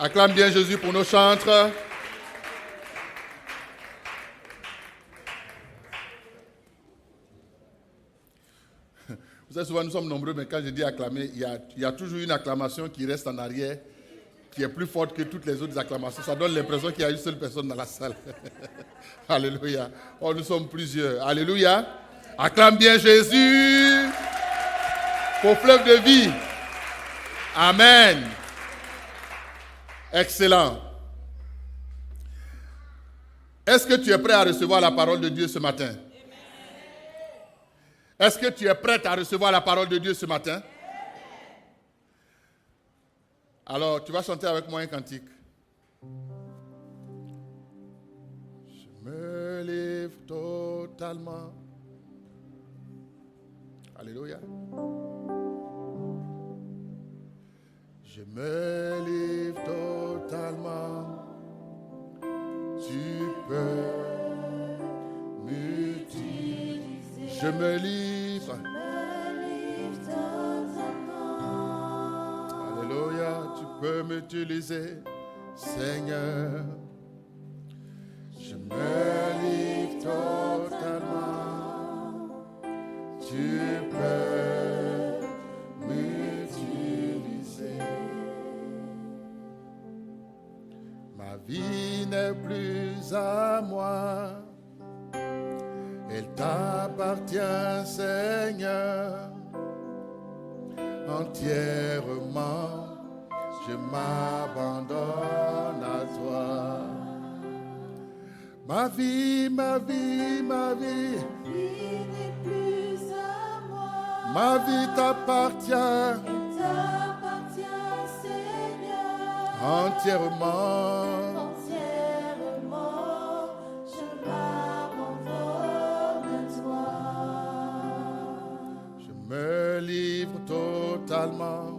Acclame bien Jésus pour nos chantres. Vous savez, souvent nous sommes nombreux, mais quand je dis acclamer, il y a toujours une acclamation qui reste en arrière, qui est plus forte que toutes les autres acclamations. Ça donne l'impression qu'il y a une seule personne dans la salle. Alléluia. Oh, nous sommes plusieurs. Alléluia. Acclame bien Jésus pour fleuve de vie. Amen. Excellent. Est-ce que tu es prêt à recevoir la parole de Dieu ce matin? Est-ce que tu es prête à recevoir la parole de Dieu ce matin? Alors, tu vas chanter avec moi un cantique. Je me livre totalement. Alléluia. Je me livre totalement. Tu peux m'utiliser. Je me livre. Alléluia. Tu peux m'utiliser, Seigneur. Je me livre totalement. Tu peux m'utiliser. Ma vie n'est plus à moi. Elle t'appartient, Seigneur. Entièrement, je m'abandonne à toi. Ma vie, ma vie, ma vie. N'est plus à moi. Ma vie t'appartient. Elle t'appartient, Seigneur. Entièrement. Entièrement, je m'abandonne à toi. Je me livre totalement.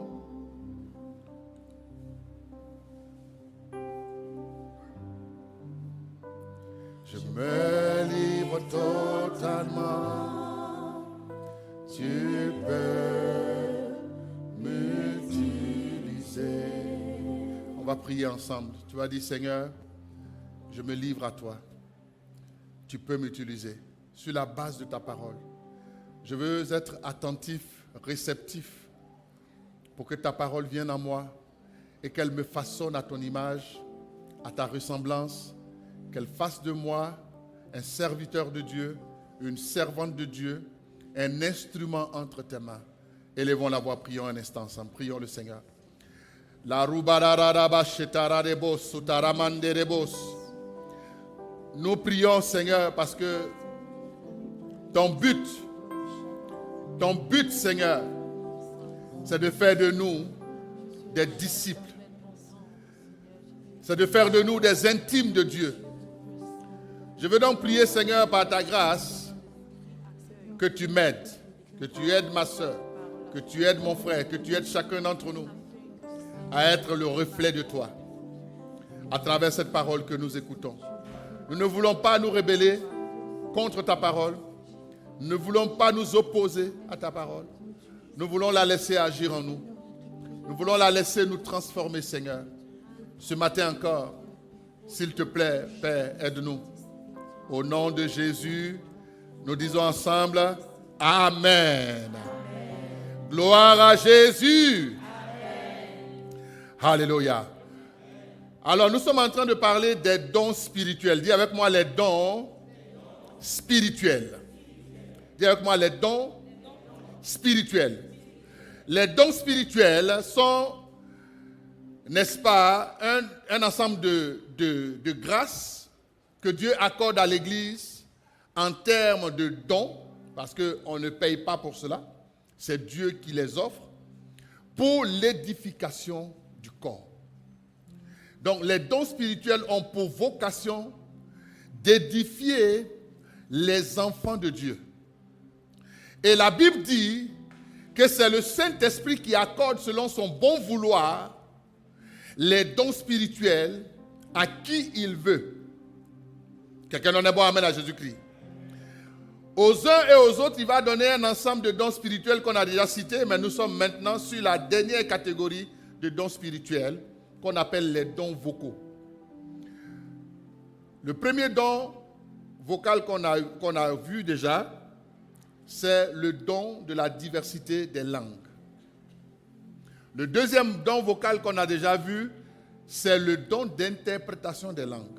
Je me livre totalement. Tu peux m'utiliser. On va prier ensemble. Tu vas dire, Seigneur, je me livre à toi. Tu peux m'utiliser sur la base de ta parole. Je veux être attentif, réceptif, pour que ta parole vienne en moi et qu'elle me façonne à ton image, à ta ressemblance, qu'elle fasse de moi un serviteur de Dieu, une servante de Dieu, un instrument entre tes mains. Élevons la voix, prions un instant ensemble. Prions le Seigneur. La Nous prions, Seigneur, parce que ton but, Seigneur, c'est de faire de nous des disciples. C'est de faire de nous des intimes de Dieu. Je veux donc prier, Seigneur, par ta grâce, que tu m'aides, que tu aides ma soeur, que tu aides mon frère, que tu aides chacun d'entre nous à être le reflet de toi à travers cette parole que nous écoutons. Nous ne voulons pas nous rebeller contre ta parole. Nous ne voulons pas nous opposer à ta parole. Nous voulons la laisser agir en nous. Nous voulons la laisser nous transformer, Seigneur. Ce matin encore, s'il te plaît, Père, aide-nous. Au nom de Jésus, nous disons ensemble, Amen. Amen. Gloire à Jésus. Amen. Alléluia. Alors, nous sommes en train de parler des dons spirituels. Dis avec moi les dons spirituels. Dis avec moi les dons spirituels. Les dons spirituels sont, n'est-ce pas, un ensemble de grâces que Dieu accorde à l'Église en termes de dons, parce qu'on ne paye pas pour cela, c'est Dieu qui les offre, pour l'édification du corps. Donc les dons spirituels ont pour vocation d'édifier les enfants de Dieu. Et la Bible dit que c'est le Saint-Esprit qui accorde selon son bon vouloir les dons spirituels à qui il veut. Quelqu'un en est bon, amen à Jésus-Christ. Aux uns et aux autres, il va donner un ensemble de dons spirituels qu'on a déjà cités, mais nous sommes maintenant sur la dernière catégorie de dons spirituels qu'on appelle les dons vocaux. Le premier don vocal qu'on a vu déjà, c'est le don de la diversité des langues. Le deuxième don vocal qu'on a déjà vu, c'est le don d'interprétation des langues.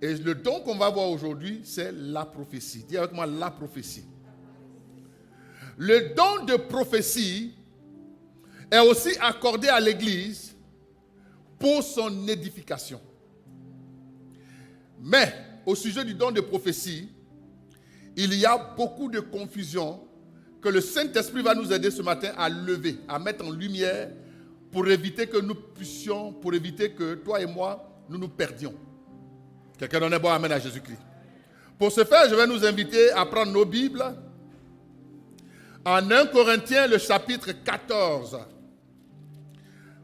Et le don qu'on va voir aujourd'hui, c'est la prophétie. Dis avec moi, la prophétie. Le don de prophétie est aussi accordé à l'Église pour son édification. Mais, au sujet du don de prophétie, il y a beaucoup de confusion que le Saint-Esprit va nous aider ce matin à lever, à mettre en lumière pour éviter que nous puissions, pour éviter que toi et moi, nous nous perdions. Quelqu'un donne un bon amen à Jésus-Christ. Pour ce faire, je vais nous inviter à prendre nos Bibles en 1 Corinthiens, le chapitre 14.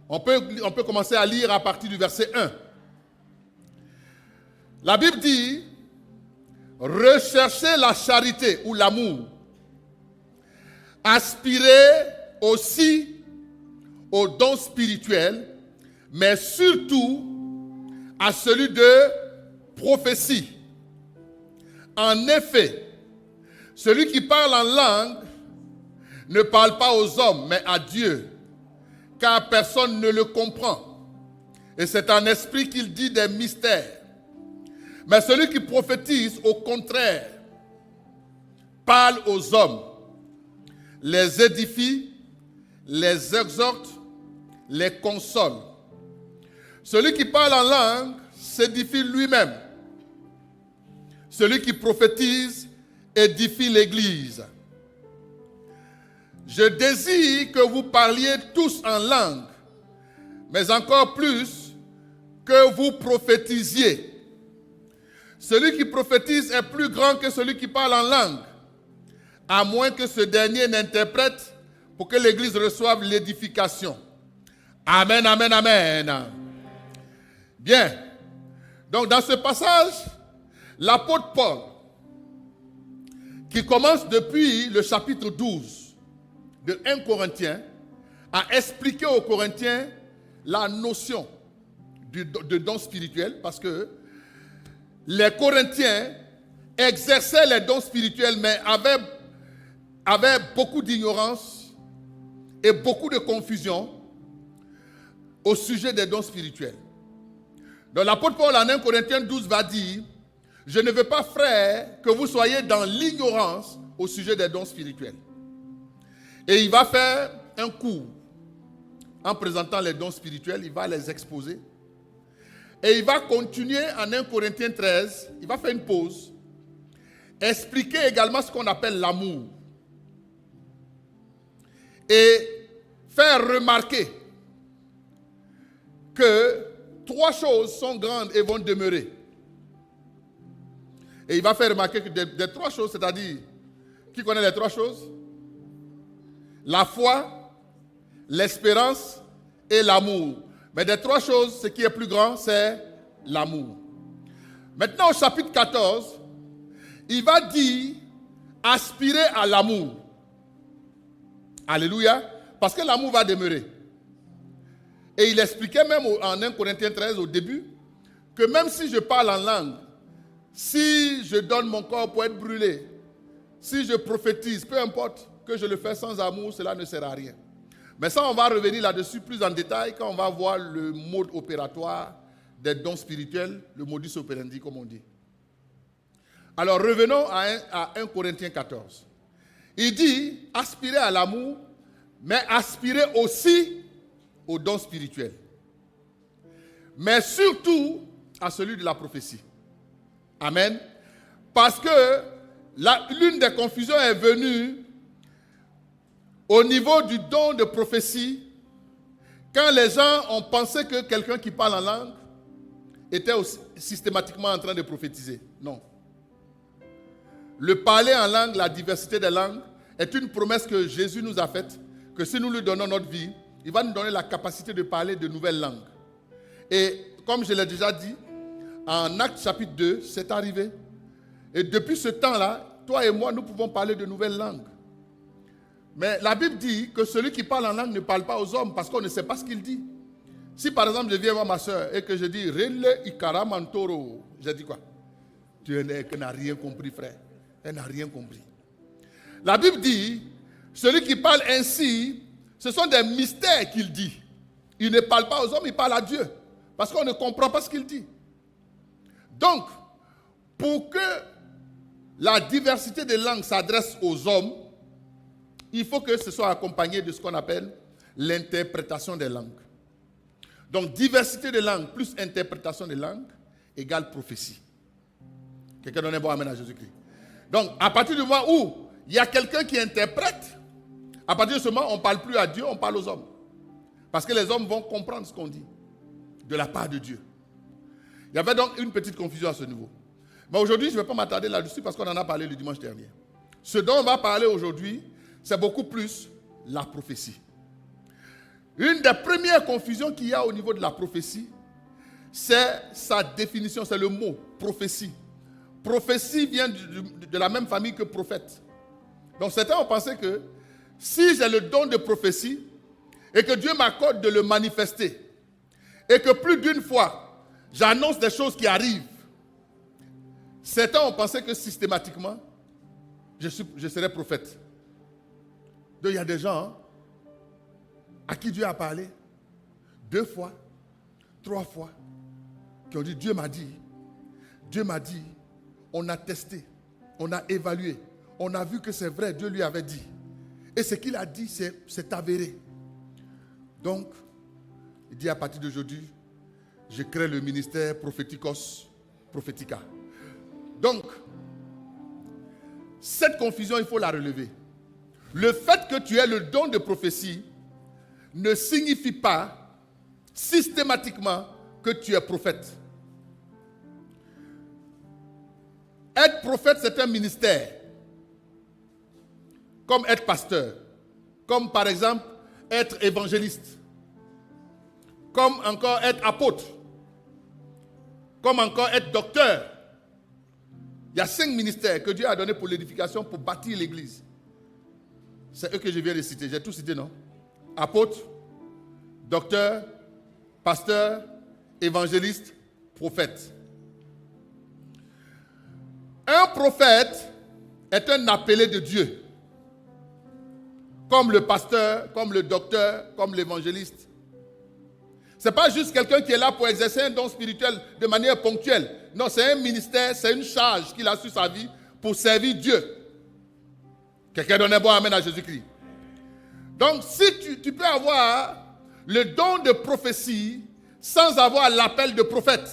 On peut commencer à lire à partir du verset 1. La Bible dit, recherchez la charité ou l'amour. Aspirez aussi aux dons spirituels, mais surtout à celui de prophétie. En effet, celui qui parle en langue ne parle pas aux hommes, mais à Dieu, car personne ne le comprend. Et c'est en esprit qu'il dit des mystères. Mais celui qui prophétise, au contraire, parle aux hommes, les édifie, les exhorte, les console. Celui qui parle en langue s'édifie lui-même. Celui qui prophétise édifie l'Église. Je désire que vous parliez tous en langue, mais encore plus que vous prophétisiez. Celui qui prophétise est plus grand que celui qui parle en langue, à moins que ce dernier n'interprète pour que l'Église reçoive l'édification. Amen, amen, amen. Bien. Donc dans ce passage, l'apôtre Paul, qui commence depuis le chapitre 12 de 1 Corinthiens, a expliqué aux Corinthiens la notion de don spirituel, parce que les Corinthiens exerçaient les dons spirituels, mais avaient beaucoup d'ignorance et beaucoup de confusion au sujet des dons spirituels. Donc l'apôtre Paul en 1 Corinthiens 12 va dire, je ne veux pas, frères, que vous soyez dans l'ignorance au sujet des dons spirituels. Et il va faire un cours en présentant les dons spirituels, il va les exposer. Et il va continuer en 1 Corinthiens 13, il va faire une pause, expliquer également ce qu'on appelle l'amour. Et faire remarquer que 3 choses sont grandes et vont demeurer. Et il va faire remarquer que des 3 choses, c'est-à-dire, qui connaît les 3 choses? La foi, l'espérance et l'amour. Mais des 3 choses, ce qui est plus grand, c'est l'amour. Maintenant, au chapitre 14, il va dire, aspirer à l'amour. Alléluia. Parce que l'amour va demeurer. Et il expliquait même en 1 Corinthiens 13 au début, que même si je parle en langue, si je donne mon corps pour être brûlé, si je prophétise, peu importe, que je le fais sans amour, cela ne sert à rien. Mais ça, on va revenir là-dessus plus en détail quand on va voir le mode opératoire des dons spirituels, le modus operandi, comme on dit. Alors, revenons à 1 Corinthiens 14. Il dit, aspirez à l'amour, mais aspirez aussi aux dons spirituels. Mais surtout à celui de la prophétie. Amen. Parce que l'une des confusions est venue au niveau du don de prophétie, quand les gens ont pensé que quelqu'un qui parle en langue était systématiquement en train de prophétiser. Non. Le parler en langue, la diversité des langues, est une promesse que Jésus nous a faite, que si nous lui donnons notre vie, il va nous donner la capacité de parler de nouvelles langues. Et comme je l'ai déjà dit, en Actes chapitre 2, c'est arrivé. Et depuis ce temps-là, toi et moi, nous pouvons parler de nouvelles langues. Mais la Bible dit que celui qui parle en langue ne parle pas aux hommes parce qu'on ne sait pas ce qu'il dit. Si par exemple je viens voir ma soeur et que je dis Rele Ikara Mantoro, j'ai dit quoi? Tu n'as rien compris, frère. Elle n'a rien compris. La Bible dit, celui qui parle ainsi, ce sont des mystères qu'il dit. Il ne parle pas aux hommes, il parle à Dieu. Parce qu'on ne comprend pas ce qu'il dit. Donc, pour que la diversité des langues s'adresse aux hommes, il faut que ce soit accompagné de ce qu'on appelle l'interprétation des langues. Donc, diversité des langues plus interprétation des langues égale prophétie. Quelqu'un donne un bon amen à Jésus-Christ. Donc, à partir du moment où il y a quelqu'un qui interprète, à partir de ce moment, on ne parle plus à Dieu, on parle aux hommes. Parce que les hommes vont comprendre ce qu'on dit de la part de Dieu. Il y avait donc une petite confusion à ce niveau. Mais aujourd'hui, je ne vais pas m'attarder là-dessus parce qu'on en a parlé le dimanche dernier. Ce dont on va parler aujourd'hui, c'est beaucoup plus la prophétie. Une des premières confusions qu'il y a au niveau de la prophétie, c'est sa définition, c'est le mot prophétie. Prophétie vient de la même famille que prophète. Donc certains ont pensé que si j'ai le don de prophétie et que Dieu m'accorde de le manifester et que plus d'une fois j'annonce des choses qui arrivent, certains ont pensé que systématiquement je serais prophète. Donc il y a des gens à qui Dieu a parlé 2 fois, 3 fois, qui ont dit Dieu m'a dit, on a testé, on a évalué, on a vu que c'est vrai, Dieu lui avait dit. Et ce qu'il a dit, c'est avéré. Donc, il dit à partir d'aujourd'hui, je crée le ministère prophética. Donc, cette confusion, il faut la relever. Le fait que tu aies le don de prophétie ne signifie pas systématiquement que tu es prophète. Être prophète, c'est un ministère. Comme être pasteur. Comme par exemple, être évangéliste. Comme encore être apôtre. Comme encore être docteur. Il y a 5 ministères que Dieu a donnés pour l'édification, pour bâtir l'église. C'est eux que je viens de citer. J'ai tout cité, non? Apôtre, docteur, pasteur, évangéliste, prophète. Un prophète est un appelé de Dieu. Comme le pasteur, comme le docteur, comme l'évangéliste. Ce n'est pas juste quelqu'un qui est là pour exercer un don spirituel de manière ponctuelle. Non, c'est un ministère, c'est une charge qu'il a sur sa vie pour servir Dieu. Quelqu'un donne un bon amen à Jésus-Christ. Donc, si tu peux avoir le don de prophétie sans avoir l'appel de prophète.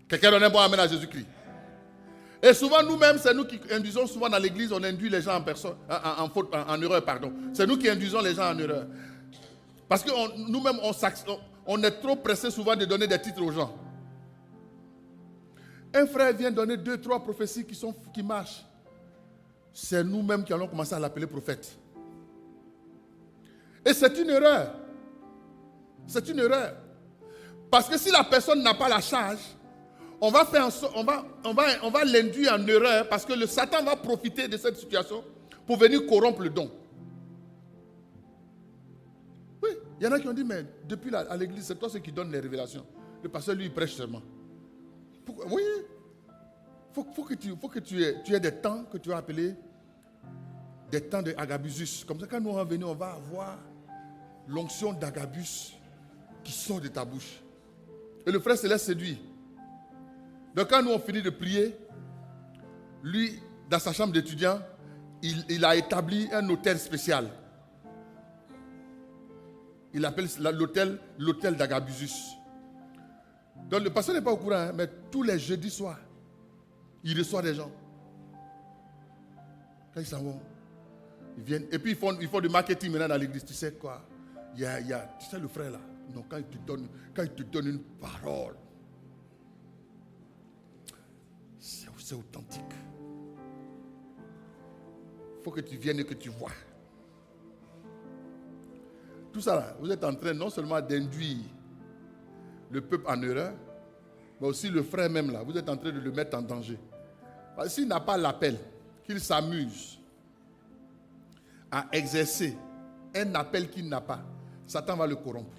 Quelqu'un donne un bon amen à Jésus-Christ. Et souvent, nous-mêmes, c'est nous qui induisons souvent dans l'église, on induit les gens en erreur. C'est nous qui induisons les gens en erreur. Parce que nous-mêmes, on est trop pressés souvent de donner des titres aux gens. Un frère vient donner 2, 3 prophéties qui marchent. C'est nous-mêmes qui allons commencer à l'appeler prophète. Et c'est une erreur. C'est une erreur. Parce que si la personne n'a pas la charge, on va l'induire en erreur parce que le Satan va profiter de cette situation pour venir corrompre le don. Oui, il y en a qui ont dit, mais depuis à l'église, c'est toi ceux qui donne les révélations. Le pasteur, lui, il prêche seulement. Pourquoi? Oui, il faut que tu aies des temps que tu vas appeler des temps de Agabusus. Comme ça, quand nous allons venir, on va avoir l'onction d'Agabus qui sort de ta bouche. Et le frère se laisse séduire. Donc quand nous on finit de prier, lui, dans sa chambre d'étudiant, il a établi un hôtel spécial. Il appelle l'hôtel d'Agabusus. Donc le pasteur n'est pas au courant, hein, mais tous les jeudis soirs, il reçoit des gens. Quand ils s'en vont, ils viennent. Et puis ils font du marketing maintenant dans l'église. Tu sais quoi? Tu sais le frère là, non, quand il te donne une parole, c'est authentique. Il faut que tu viennes et que tu vois. Tout ça là, vous êtes en train non seulement d'induire le peuple en erreur, mais aussi le frère même là, vous êtes en train de le mettre en danger. Parce que s'il n'a pas l'appel, qu'il s'amuse à exercer un appel qu'il n'a pas, Satan va le corrompre.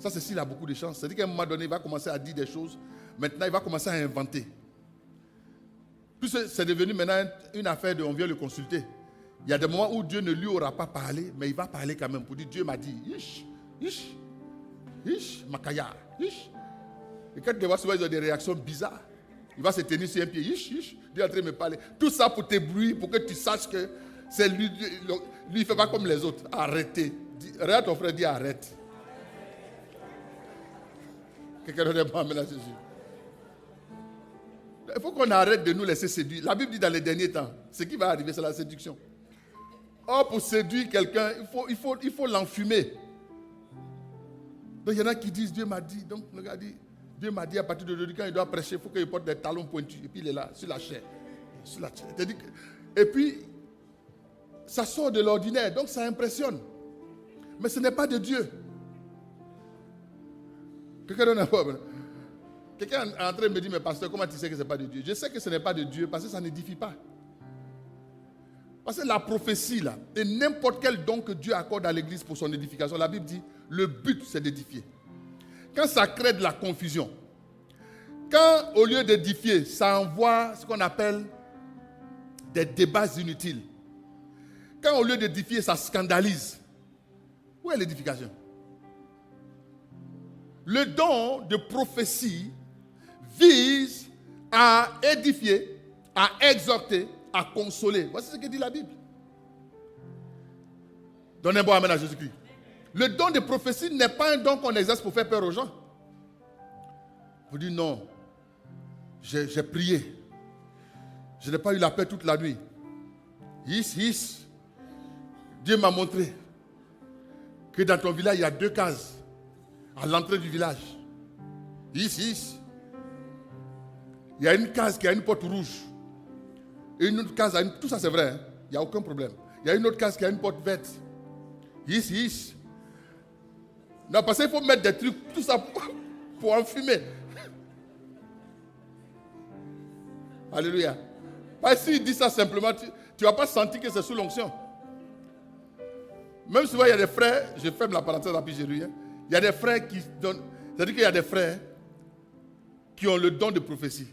Ça, c'est s'il a beaucoup de chance. C'est-à-dire qu'à un moment donné, il va commencer à dire des choses. Maintenant, il va commencer à inventer. Puis c'est devenu maintenant une affaire de on vient le consulter. Il y a des moments où Dieu ne lui aura pas parlé, mais il va parler quand même pour dire Dieu m'a dit, Makaya, Et quand tu vois souvent, ils ont des réactions bizarres. Il va se tenir sur un pied, Dieu est en train de me parler. Tout ça pour t'éblouir, pour que tu saches que c'est lui. Lui, il ne fait pas comme les autres. Arrêtez. Regarde ton frère, dis arrête. Quelqu'un donne moi maintenant Jésus. Il faut qu'on arrête de nous laisser séduire. La Bible dit dans les derniers temps, ce qui va arriver, c'est la séduction. Or, pour séduire quelqu'un, il faut l'enfumer. Donc, il y en a qui disent, Dieu m'a dit. Donc, le gars dit, Dieu m'a dit à partir d'aujourd'hui, quand il doit prêcher, il faut qu'il porte des talons pointus. Et puis, il est là, sur la chair. Sur la chair. Et puis, ça sort de l'ordinaire. Donc, ça impressionne. Mais ce n'est pas de Dieu. Quelqu'un donne un problème. Quelqu'un est en train de me dire, mais pasteur, comment tu sais que ce n'est pas de Dieu? Je sais que ce n'est pas de Dieu parce que ça n'édifie pas. Parce que la prophétie, là, et n'importe quel don que Dieu accorde à l'église pour son édification, la Bible dit, le but, c'est d'édifier. Quand ça crée de la confusion, quand au lieu d'édifier, ça envoie ce qu'on appelle des débats inutiles, quand au lieu d'édifier, ça scandalise, où est l'édification? Le don de prophétie vise à édifier, à exhorter, à consoler. Voici ce que dit la Bible. Donnez un bon amen à Jésus-Christ. Le don de prophétie n'est pas un don qu'on exerce pour faire peur aux gens. Vous dites non, j'ai prié. Je n'ai pas eu la paix toute la nuit. Dieu m'a montré que dans ton village, il y a 2 cases à l'entrée du village. Il y a une case qui a une porte rouge. Et une autre case a une... Tout ça c'est vrai, hein? Il n'y a aucun problème. Il y a une autre case qui a une porte verte. Non, parce qu'il faut mettre des trucs, tout ça pour enfumer. Alléluia. Parce que s'il dit ça simplement, tu ne vas pas sentir que c'est sous l'onction. Même souvent, il y a des frères, je ferme la parenthèse à Pigeru, hein? Il y a des frères qui donnent, c'est-à-dire qu'il y a des frères qui ont le don de prophétie,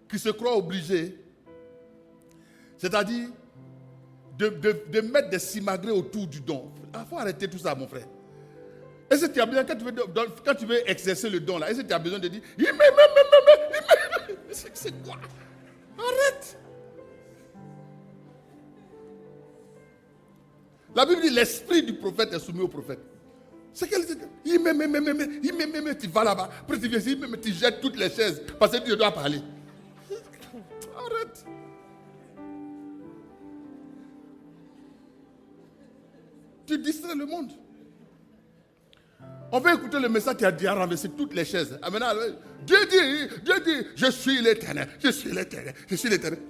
qui se croient obligés, c'est-à-dire de mettre des simagrées autour du don. Il faut arrêter tout ça, mon frère. Est-ce que tu as besoin, quand tu veux exercer le don, là, est-ce que tu as besoin de dire, c'est quoi? Arrête. La Bible dit, l'esprit du prophète est soumis au prophète. C'est qu'elle dit, tu vas là-bas, après tu viens ici, tu jettes toutes les chaises, parce que tu dois parler. Arrête. Tu distrais le monde. On veut écouter le message qui a renversé toutes les chaises. Ah, maintenant, Dieu dit, je suis l'Éternel, je suis l'Éternel, je suis l'Éternel.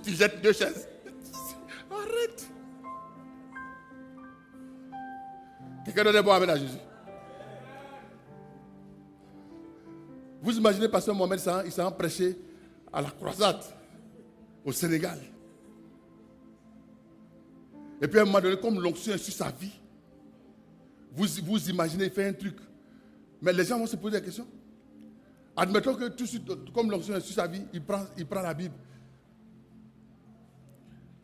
Tu jettes 2 chaises. Arrête. Quelqu'un donne un bon amen à Jésus. Vous imaginez, pasteur Mohamed, il s'est prêché à la croisade au Sénégal. Et puis à un moment donné, comme l'onction est sur sa vie, vous imaginez, il fait un truc. Mais les gens vont se poser la question. Admettons que tout de suite, comme l'onction est sur sa vie, il prend la Bible.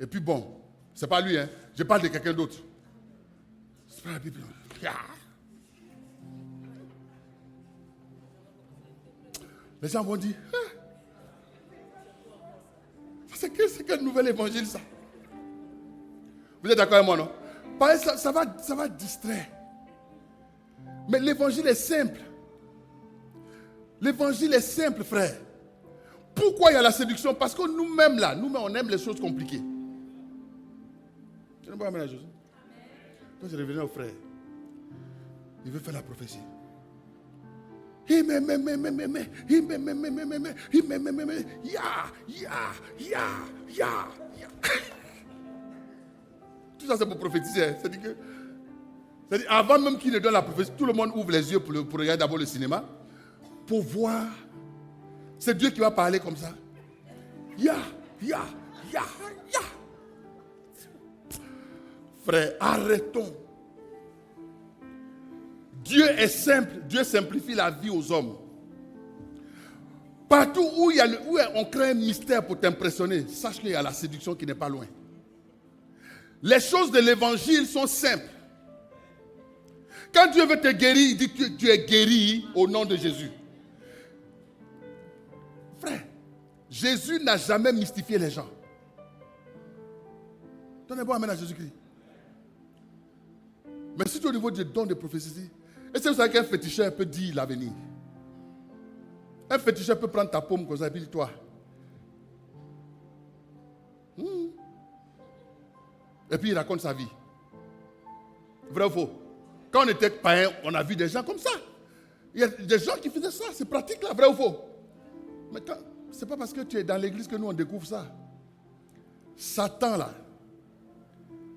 Et puis bon, c'est pas lui, hein. Je parle de quelqu'un d'autre. C'est pas la Bible. Les gens vont dire, c'est quel nouvel évangile ça? Vous êtes d'accord avec moi, non? Ça va distraire. Mais l'évangile est simple. L'évangile est simple, frère. Pourquoi il y a la séduction? Parce que nous-mêmes, là, on aime les choses compliquées. Tu n'as pas amené la chose? Donc je revenais au frère. Il veut faire la prophétie. Tout ça c'est pour prophétiser. C'est-à-dire avant même qu'il ne donne la prophétie, tout le monde ouvre les yeux pour regarder d'abord le cinéma, pour voir. C'est Dieu qui va parler comme ça. Frère, arrêtons Dieu est simple, Dieu simplifie la vie aux hommes. Partout où on crée un mystère pour t'impressionner, sache qu'il y a la séduction qui n'est pas loin. Les choses de l'évangile sont simples. Quand Dieu veut te guérir, il dit que tu es guéri au nom de Jésus. Frère, Jésus n'a jamais mystifié les gens. Donnez-moi un amen à Jésus-Christ. Mais si tu es au niveau du don de prophétie, est-ce que vous savez qu'un féticheur peut dire l'avenir? Un féticheur peut prendre ta paume comme ça et puis dire toi. Et puis il raconte sa vie. Vrai ou faux? Quand on était païen, on a vu des gens comme ça. Il y a des gens qui faisaient ça, c'est pratique là, vrai ou faux? Mais ce n'est pas parce que tu es dans l'église que nous on découvre ça. Satan là,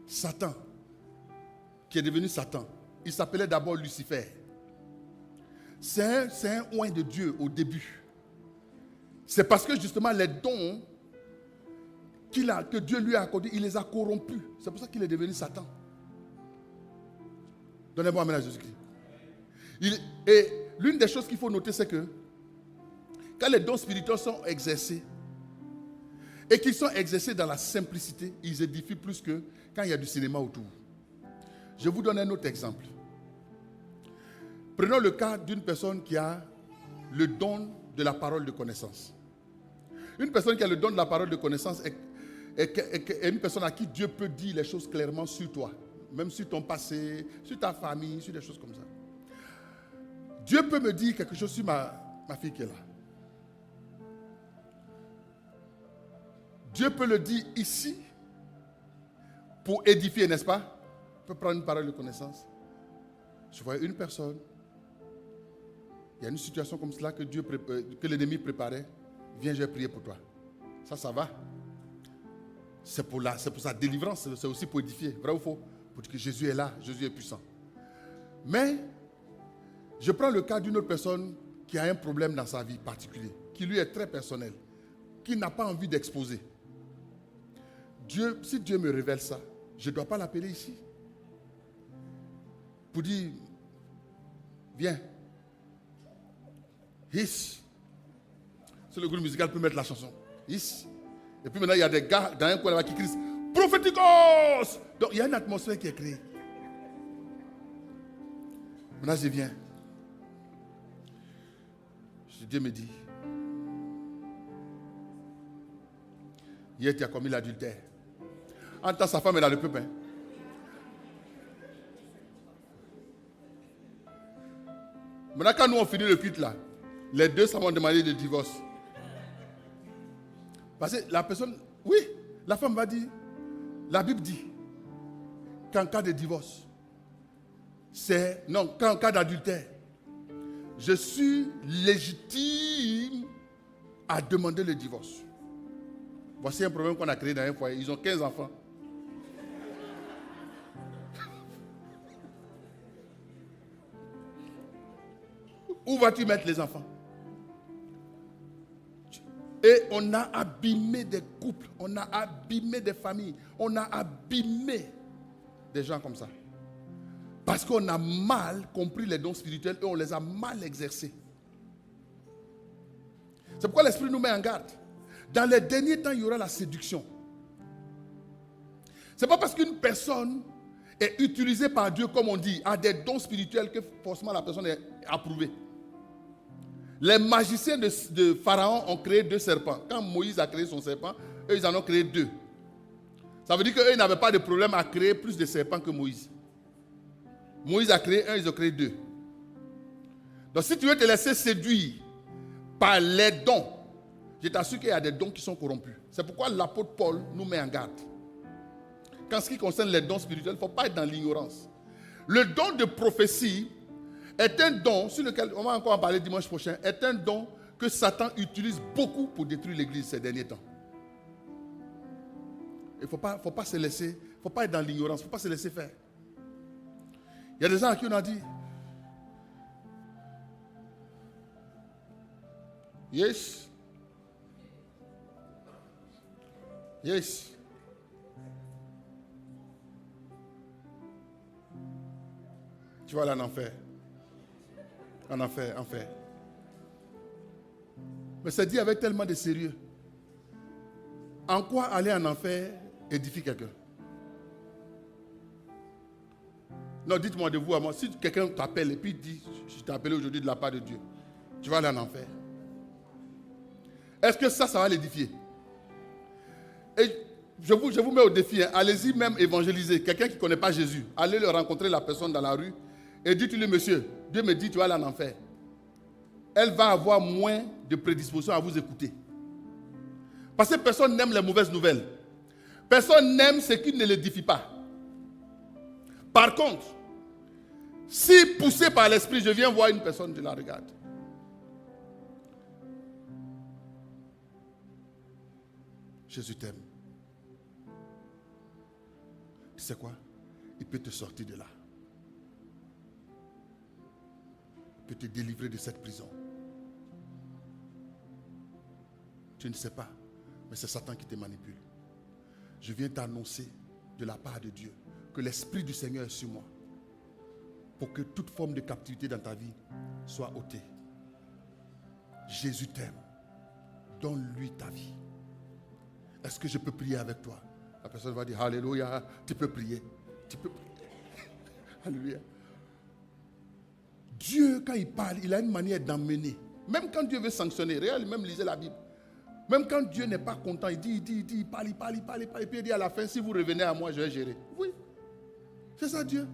Satan, qui est devenu Satan, il s'appelait d'abord Lucifer. C'est un oint de Dieu au début. C'est parce que justement les dons que Dieu lui a accordés, il les a corrompus. C'est pour ça qu'il est devenu Satan. Donnez-moi un amen à Jésus-Christ. Et l'une des choses qu'il faut noter, c'est que quand les dons spirituels sont exercés, et qu'ils sont exercés dans la simplicité, ils édifient plus que quand il y a du cinéma autour. Je vous donne un autre exemple. Prenons le cas d'une personne qui a le don de la parole de connaissance. Une personne qui a le don de la parole de connaissance est une personne à qui Dieu peut dire les choses clairement sur toi, même sur ton passé, sur ta famille, sur des choses comme ça. Dieu peut me dire quelque chose sur ma fille qui est là. Dieu peut le dire ici pour édifier, n'est-ce pas? Il peut prendre une parole de connaissance. Je vois une personne, il y a une situation comme cela que l'ennemi préparait. Viens, je vais prier pour toi. Ça va. C'est pour sa délivrance, c'est aussi pour édifier. Vrai ou faux? Pour dire que Jésus est là, Jésus est puissant. Mais, je prends le cas d'une autre personne qui a un problème dans sa vie particulier, qui lui est très personnel, qui n'a pas envie d'exposer. Si Dieu me révèle ça, je ne dois pas l'appeler ici. Pour dire, viens. Hiss. C'est le groupe musical peut mettre la chanson. Hiss. Et puis maintenant, il y a des gars dans un coin là-bas qui crient Prophéticos. Donc il y a une atmosphère qui est créée. Maintenant, je viens. Dieu me dit, hier tu as commis l'adultère. En tant que sa femme est dans le peuple. Maintenant, quand nous on finit le culte là, les deux ça vont demander le divorce. Parce que la personne, oui, la femme va dire, la Bible dit qu'en cas de divorce, qu'en cas d'adultère, je suis légitime à demander le divorce. Voici un problème qu'on a créé dans un foyer. Ils ont 15 enfants. Où vas-tu mettre les enfants? Et on a abîmé des couples, on a abîmé des familles, on a abîmé des gens comme ça. Parce qu'on a mal compris les dons spirituels et on les a mal exercés. C'est pourquoi l'Esprit nous met en garde. Dans les derniers temps, il y aura la séduction. Ce n'est pas parce qu'une personne est utilisée par Dieu, comme on dit, a des dons spirituels que forcément la personne est approuvée. Les magiciens de Pharaon ont créé 2 serpents. Quand Moïse a créé son serpent, eux, ils en ont créé 2. Ça veut dire qu'eux, ils n'avaient pas de problème à créer plus de serpents que Moïse. Moïse a créé 1, ils ont créé 2. Donc si tu veux te laisser séduire par les dons, je t'assure qu'il y a des dons qui sont corrompus. C'est pourquoi l'apôtre Paul nous met en garde. Qu'en ce qui concerne les dons spirituels, il ne faut pas être dans l'ignorance. Le don de prophétie est un don sur lequel, on va encore en parler dimanche prochain, est un don que Satan utilise beaucoup pour détruire l'Église ces derniers temps. Il ne faut pas se laisser, il ne faut pas être dans l'ignorance, il ne faut pas se laisser faire. Il y a des gens à qui on a dit, yes, yes. Tu vas aller en enfer. En enfer, enfer. Mais c'est dit avec tellement de sérieux. En quoi aller en enfer édifie quelqu'un? Non, dites-moi de vous à moi. Si quelqu'un t'appelle et puis dit, je t'ai appelé aujourd'hui de la part de Dieu, tu vas aller en enfer. Est-ce que ça va l'édifier? Et je vous mets au défi. Hein. Allez-y même évangéliser. Quelqu'un qui ne connaît pas Jésus, allez le rencontrer la personne dans la rue et dites-lui, monsieur, Dieu me dit, tu vas aller en enfer. Elle va avoir moins de prédisposition à vous écouter. Parce que personne n'aime les mauvaises nouvelles. Personne n'aime ce qui ne l'édifie pas. Par contre, si poussé par l'esprit, je viens voir une personne, je la regarde. Jésus t'aime. Tu sais quoi? Il peut te sortir de là. Il peut te délivrer de cette prison. Tu ne sais pas, mais c'est Satan qui te manipule. Je viens t'annoncer de la part de Dieu que l'Esprit du Seigneur est sur moi pour que toute forme de captivité dans ta vie soit ôtée. Jésus t'aime. Donne-lui ta vie. Est-ce que je peux prier avec toi? La personne va dire, Alléluia, tu peux prier. Tu peux prier. Alléluia. Dieu, quand il parle, il a une manière d'emmener. Même quand Dieu veut sanctionner, regarde, même lisez la Bible. Même quand Dieu n'est pas content, il dit, il parle. Et puis il dit à la fin, si vous revenez à moi, je vais gérer. Oui, c'est ça Dieu.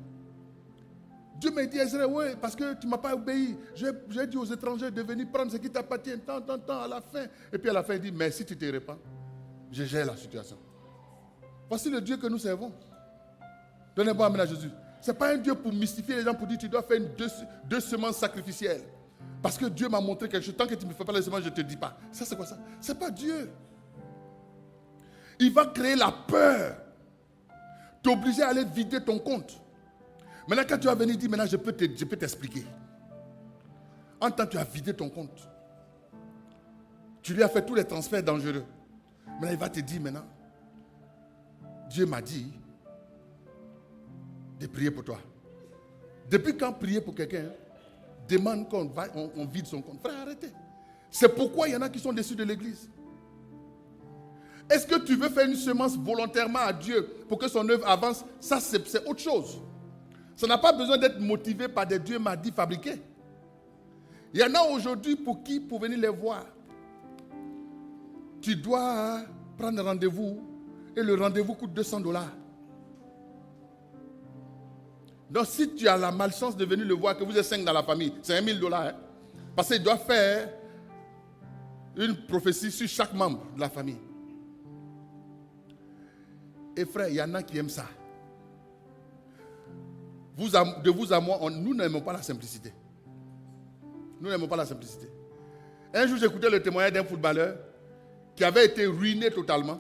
Dieu m'a dit, Israël, oui, parce que tu ne m'as pas obéi. J'ai dit aux étrangers de venir prendre ce qui t'appartient, tant, à la fin. Et puis à la fin, il dit, mais si tu te répands, je gère la situation. Voici le Dieu que nous servons. Donnez-moi amen à Jésus. Ce n'est pas un Dieu pour mystifier les gens, pour dire, tu dois faire deux semences sacrificielles. Parce que Dieu m'a montré quelque chose. Tant que tu ne me fais pas les semences, je ne te dis pas. Ça, c'est quoi ça? Ce n'est pas Dieu. Il va créer la peur. T'obliger à aller vider ton compte. Maintenant, quand tu vas venir dire, maintenant, je peux t'expliquer. En temps, tu as vidé ton compte. Tu lui as fait tous les transferts dangereux. Maintenant, il va te dire, maintenant, Dieu m'a dit de prier pour toi. Depuis quand prier pour quelqu'un, demande qu'on vide son compte. Frère, arrêtez. C'est pourquoi il y en a qui sont déçus de l'église. Est-ce que tu veux faire une semence volontairement à Dieu pour que son œuvre avance? Ça, c'est autre chose. Ça n'a pas besoin d'être motivé par des dieux m'a dit fabriqués. Il y en a aujourd'hui pour venir les voir, tu dois prendre rendez-vous et le rendez-vous coûte $200. Donc si tu as la malchance de venir le voir, que vous êtes 5 dans la famille, c'est $1000. Hein? Parce qu'il doit faire une prophétie sur chaque membre de la famille. Et frère, il y en a qui aiment ça. De vous à moi, nous n'aimons pas la simplicité. Nous n'aimons pas la simplicité. Un jour, j'écoutais le témoignage d'un footballeur qui avait été ruiné totalement,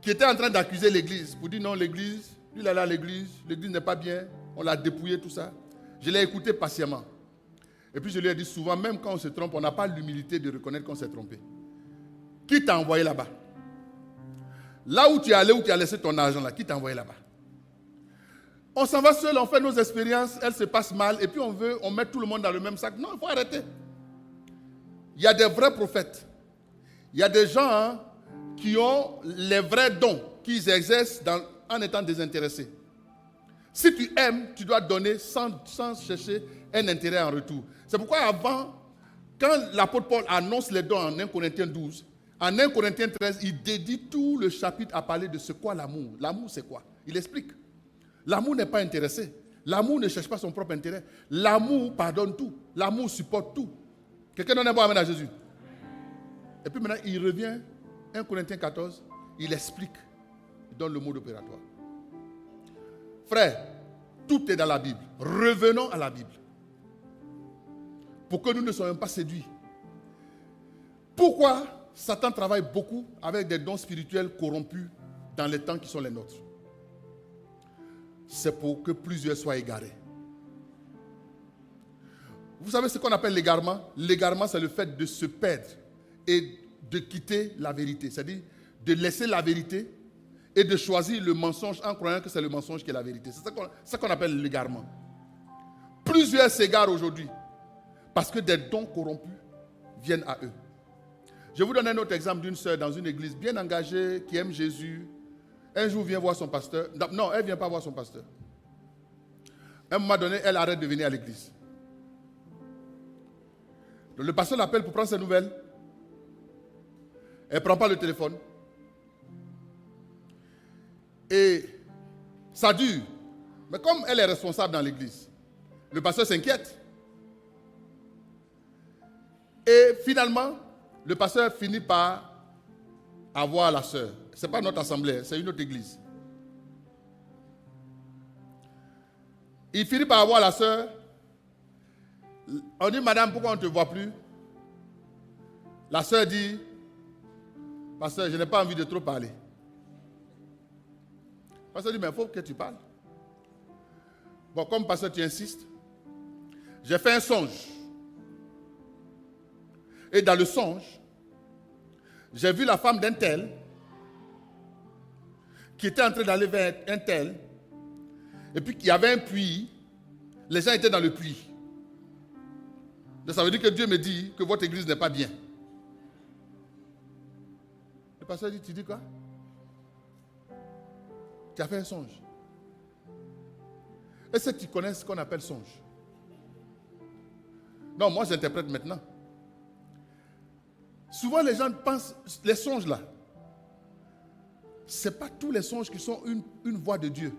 qui était en train d'accuser l'église, pour dire non, l'église, lui il allait à l'église n'est pas bien, on l'a dépouillé, tout ça. Je l'ai écouté patiemment. Et puis je lui ai dit souvent, même quand on se trompe, on n'a pas l'humilité de reconnaître qu'on s'est trompé. Qui t'a envoyé là-bas? Là où tu es allé, où tu as laissé ton argent là, qui t'a envoyé là-bas? On s'en va seul, on fait nos expériences, elles se passent mal, et puis on met tout le monde dans le même sac. Non, il faut arrêter. Il y a des vrais prophètes. Il y a des gens qui ont les vrais dons qu'ils exercent en étant désintéressés. Si tu aimes, tu dois donner sans chercher un intérêt en retour. C'est pourquoi avant, quand l'apôtre Paul annonce les dons en 1 Corinthiens 12, en 1 Corinthiens 13, il dédie tout le chapitre à parler de ce qu'est l'amour. L'amour, c'est quoi? Il explique. L'amour n'est pas intéressé. L'amour ne cherche pas son propre intérêt. L'amour pardonne tout. L'amour supporte tout. Quelqu'un donne un bon amen à Jésus. Et puis maintenant, il revient, 1 Corinthiens 14, il explique, il donne le mot opératoire. Frère, tout est dans la Bible. Revenons à la Bible. Pour que nous ne soyons pas séduits. Pourquoi Satan travaille beaucoup avec des dons spirituels corrompus dans les temps qui sont les nôtres? C'est pour que plusieurs soient égarés. Vous savez ce qu'on appelle l'égarement? L'égarement, c'est le fait de se perdre et de quitter la vérité. C'est-à-dire de laisser la vérité et de choisir le mensonge en croyant que c'est le mensonge qui est la vérité. C'est ça qu'on appelle l'égarement. Plusieurs s'égarent aujourd'hui. Parce que des dons corrompus viennent à eux. Je vous donne un autre exemple d'une sœur dans une église bien engagée, qui aime Jésus. Un jour, vient voir son pasteur. Non, elle ne vient pas voir son pasteur. À un moment donné, elle arrête de venir à l'église. Donc, le pasteur l'appelle pour prendre ses nouvelles. Elle ne prend pas le téléphone. Et ça dure. Mais comme elle est responsable dans l'église, le pasteur s'inquiète. Et finalement, le pasteur finit par avoir la sœur. Ce n'est pas notre assemblée, c'est une autre église. Il finit par avoir la sœur. On dit, madame, pourquoi on ne te voit plus? La sœur dit, pasteur, je n'ai pas envie de trop parler. Le pasteur dit, mais il faut que tu parles. Bon, comme pasteur, tu insistes. J'ai fait un songe. Et dans le songe, j'ai vu la femme d'un tel qui était en train d'aller vers un tel. Et puis il y avait un puits. Les gens étaient dans le puits. Donc ça veut dire que Dieu me dit que votre église n'est pas bien. Le pasteur dit, tu dis quoi? Tu as fait un songe. Est-ce que tu connais ce qu'on appelle songe? Non, moi j'interprète maintenant. Souvent les gens pensent, les songes là, ce n'est pas tous les songes qui sont une voix de Dieu.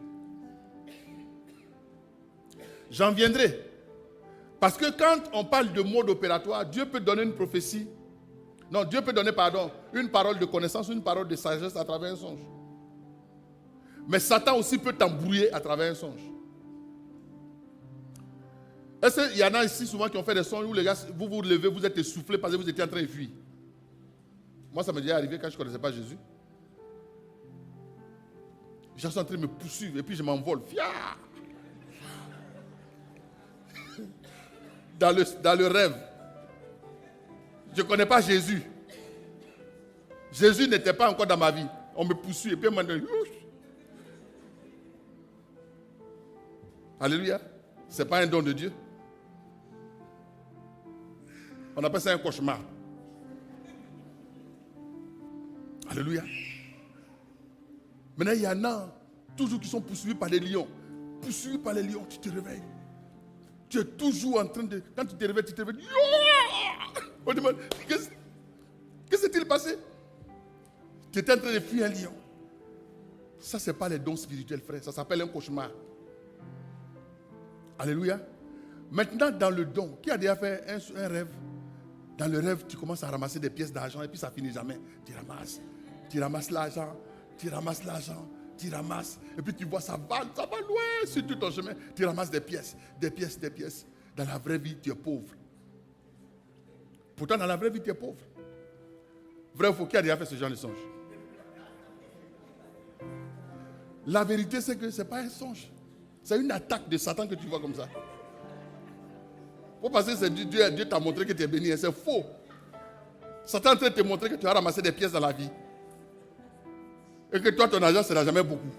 J'en viendrai. Parce que quand on parle de mode opératoire, Dieu peut donner une prophétie. Non, Dieu peut donner, une parole de connaissance, une parole de sagesse à travers un songe. Mais Satan aussi peut t'embrouiller à travers un songe. Est-ce qu'il y en a ici souvent qui ont fait des songes où les gars, vous vous levez, vous êtes essoufflé parce que vous étiez en train de fuir? Moi, ça m'est déjà arrivé quand je ne connaissais pas Jésus. Je suis en train de me poursuivre et puis je m'envole. Dans le rêve. Je ne connais pas Jésus. Jésus n'était pas encore dans ma vie. On me poursuit et puis on m'a dit, alléluia. Ce n'est pas un don de Dieu. On appelle ça un cauchemar. Alléluia. Maintenant, il y en a toujours qui sont poursuivis par les lions. Poursuivis par les lions, tu te réveilles. Tu es toujours en train de... Quand tu te réveilles, on demande, qu'est-ce qui s'est-il passé? Tu étais en train de fuir un lion. Ça, ce n'est pas les dons spirituels, frère. Ça s'appelle un cauchemar. Alléluia. Maintenant, dans le don, qui a déjà fait un rêve? Dans le rêve, tu commences à ramasser des pièces d'argent et puis ça finit jamais. Tu ramasses l'argent, tu ramasses. Et puis tu vois, ça va loin sur tout ton chemin. Tu ramasses des pièces. Dans la vraie vie, tu es pauvre. Pourtant, dans la vraie vie, tu es pauvre. Vrai ou faux, qui a déjà fait ce genre de songe? La vérité, c'est que ce n'est pas un songe. C'est une attaque de Satan que tu vois comme ça. Faut penser que Dieu t'a montré que tu es béni. C'est faux. Satan est en train de te montrer que tu as ramassé des pièces dans la vie. Et que toi, ton argent, ce n'est jamais beaucoup.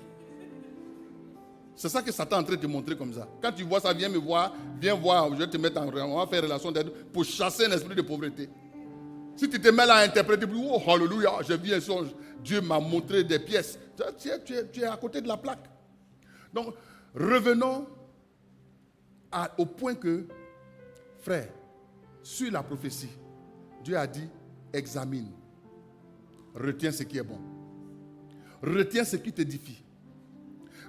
C'est ça que Satan est en train de te montrer comme ça. Quand tu vois ça, viens me voir, viens voir, je vais te mettre on va faire relation d'aide pour chasser un esprit de pauvreté. Si tu te mets là à interpréter, oh alléluia, j'ai vu un songe, Dieu m'a montré des pièces. Tu es à côté de la plaque. Donc, revenons au point que, frère, sur la prophétie, Dieu a dit, examine, retiens ce qui est bon. Retiens ce qui t'édifie.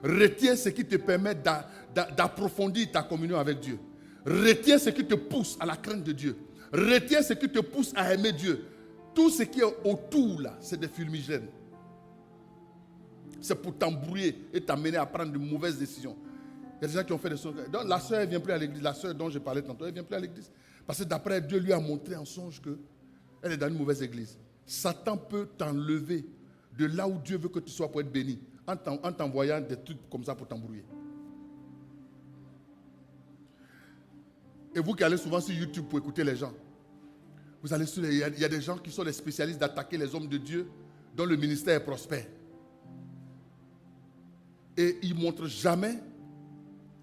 Retiens ce qui te permet d'approfondir ta communion avec Dieu. Retiens ce qui te pousse à la crainte de Dieu. Retiens ce qui te pousse à aimer Dieu. Tout ce qui est autour là, c'est des fulmigènes. C'est pour t'embrouiller et t'amener à prendre de mauvaises décisions. Il y a des gens qui ont fait des songes. Donc la sœur, elle ne vient plus à l'église. La sœur dont je parlais tantôt, elle ne vient plus à l'église. Parce que d'après Dieu lui a montré en songe qu'elle est dans une mauvaise église. Satan peut t'enlever de là où Dieu veut que tu sois pour être béni, en t'envoyant des trucs comme ça pour t'embrouiller. Et vous qui allez souvent sur YouTube pour écouter les gens, vous allez il y a des gens qui sont les spécialistes d'attaquer les hommes de Dieu dont le ministère est prospère. Et ils ne montrent jamais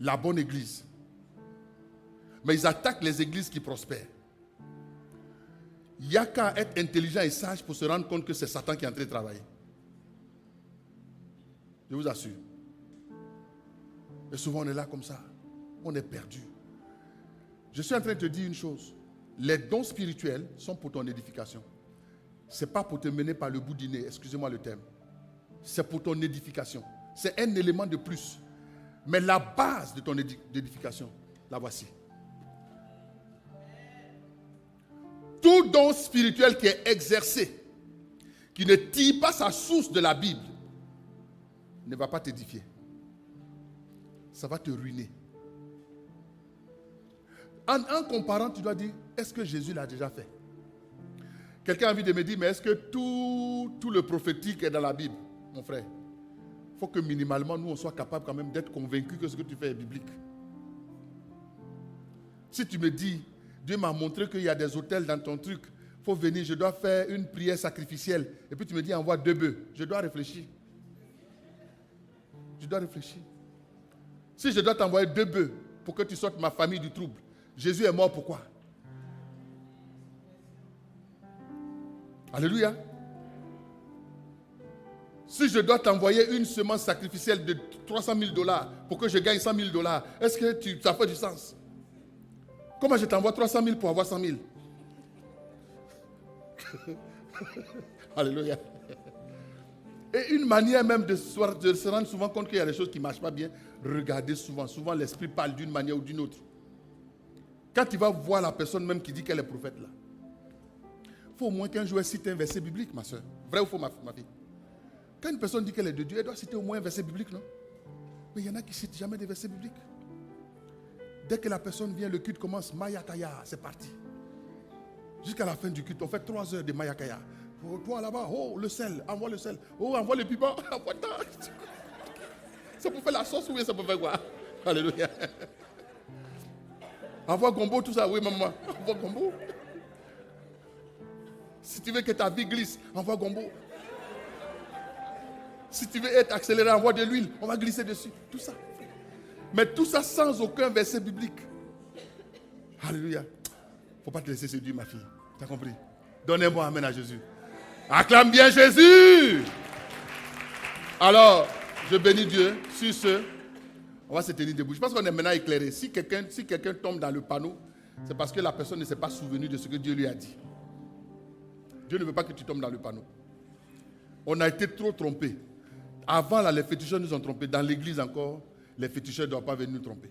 la bonne église. Mais ils attaquent les églises qui prospèrent. Il n'y a qu'à être intelligent et sage pour se rendre compte que c'est Satan qui est en train de travailler. Je vous assure. Et souvent on est là comme ça. On est perdu. Je suis en train de te dire une chose. Les dons spirituels sont pour ton édification. Ce n'est pas pour te mener par le bout du nez, excusez-moi le terme. C'est pour ton édification. C'est un élément de plus. Mais la base de ton édification, la voici. Tout don spirituel qui est exercé, qui ne tire pas sa source de la Bible, ne va pas t'édifier. Ça va te ruiner. En comparant, tu dois dire, est-ce que Jésus l'a déjà fait? Quelqu'un a envie de me dire, mais est-ce que tout le prophétique est dans la Bible? Mon frère, il faut que minimalement, nous, on soit capable quand même d'être convaincus que ce que tu fais est biblique. Si tu me dis, Dieu m'a montré qu'il y a des autels dans ton truc, il faut venir, je dois faire une prière sacrificielle, et puis tu me dis, envoie 2 bœufs, je dois réfléchir. Je dois réfléchir. Si je dois t'envoyer 2 bœufs pour que tu sortes ma famille du trouble, Jésus est mort pourquoi? Alléluia. Si je dois t'envoyer une semence sacrificielle de $300 000 pour que je gagne $100 000, est-ce que ça fait du sens? Comment je t'envoie 300 000 pour avoir 100 000? Alléluia. Et une manière même de se rendre souvent compte qu'il y a des choses qui ne marchent pas bien, regardez souvent. Souvent l'esprit parle d'une manière ou d'une autre. Quand tu vas voir la personne même qui dit qu'elle est prophète là, il faut au moins qu'un jour elle cite un verset biblique, ma soeur. Vrai ou faux, ma fille? Quand une personne dit qu'elle est de Dieu, elle doit citer au moins un verset biblique, non? Mais il y en a qui ne citent jamais des versets bibliques. Dès que la personne vient, le culte commence, Mayakaya, c'est parti. Jusqu'à la fin du culte, on fait 3 heures de Mayakaya. Oh, toi là-bas, oh, le sel, envoie le sel. Oh, envoie le piment, envoie tant. C'est pour faire la sauce ou bien ça pour faire quoi? Alléluia. Envoie gombo, tout ça, oui maman. Envoie gombo. Si tu veux que ta vie glisse, envoie gombo. Si tu veux être accéléré, envoie de l'huile, on va glisser dessus. Tout ça. Mais tout ça sans aucun verset biblique. Alléluia. Il ne faut pas te laisser séduire, ma fille. Tu as compris? Donnez-moi amen à Jésus. Acclame bien Jésus. Alors, je bénis Dieu sur ce. On va se tenir debout. Je pense qu'on est maintenant éclairé. Si quelqu'un tombe dans le panneau, c'est parce que la personne ne s'est pas souvenue de ce que Dieu lui a dit. Dieu ne veut pas que tu tombes dans le panneau. On a été trop trompés. Avant, là, les féticheurs nous ont trompés. Dans l'église encore, les féticheurs ne doivent pas venir nous tromper.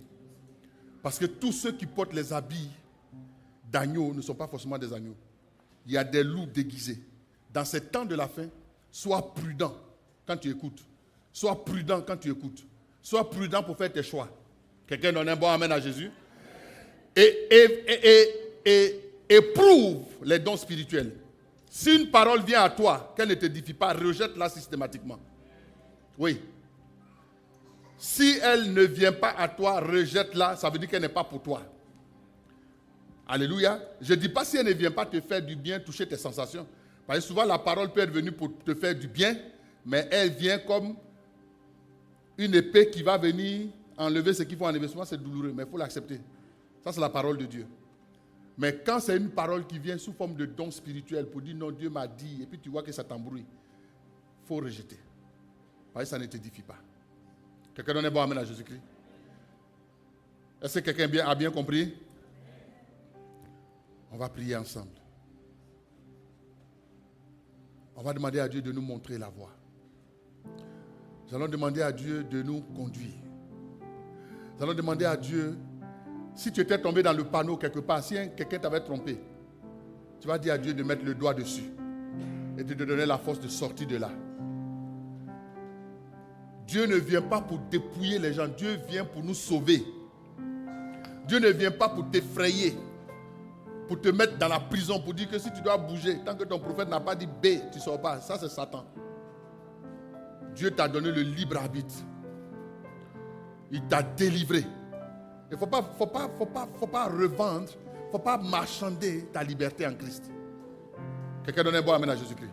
Parce que tous ceux qui portent les habits d'agneaux ne sont pas forcément des agneaux. Il y a des loups déguisés. Dans ces temps de la fin, sois prudent quand tu écoutes. Sois prudent quand tu écoutes. Sois prudent pour faire tes choix. Quelqu'un donne un bon amen à Jésus. Et éprouve les dons spirituels. Si une parole vient à toi, qu'elle ne t'édifie pas, rejette-la systématiquement. Oui. Si elle ne vient pas à toi, rejette-la, ça veut dire qu'elle n'est pas pour toi. Alléluia. Je ne dis pas si elle ne vient pas te faire du bien, toucher tes sensations. Parce que souvent la parole peut être venue pour te faire du bien, mais elle vient comme une épée qui va venir enlever ce qu'il faut enlever. Souvent c'est douloureux, mais il faut l'accepter. Ça c'est la parole de Dieu. Mais quand c'est une parole qui vient sous forme de don spirituel pour dire non, Dieu m'a dit, et puis tu vois que ça t'embrouille, il faut rejeter. Parce que ça ne t'édifie pas. Quelqu'un donne un bon amen à Jésus-Christ? Est-ce que quelqu'un a bien compris? On va prier ensemble. On va demander à Dieu de nous montrer la voie. Nous allons demander à Dieu de nous conduire. Nous allons demander à Dieu, si tu étais tombé dans le panneau quelque part, si quelqu'un t'avait trompé, tu vas dire à Dieu de mettre le doigt dessus et de te donner la force de sortir de là. Dieu ne vient pas pour dépouiller les gens, Dieu vient pour nous sauver. Dieu ne vient pas pour t'effrayer, pour te mettre dans la prison, pour dire que si tu dois bouger, tant que ton prophète n'a pas dit B, tu ne sors pas. Ça, c'est Satan. Dieu t'a donné le libre arbitre. Il t'a délivré. Il ne faut pas revendre, il ne faut pas marchander ta liberté en Christ. Quelqu'un donne un bon amen à Jésus-Christ.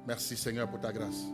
Merci Seigneur pour ta grâce.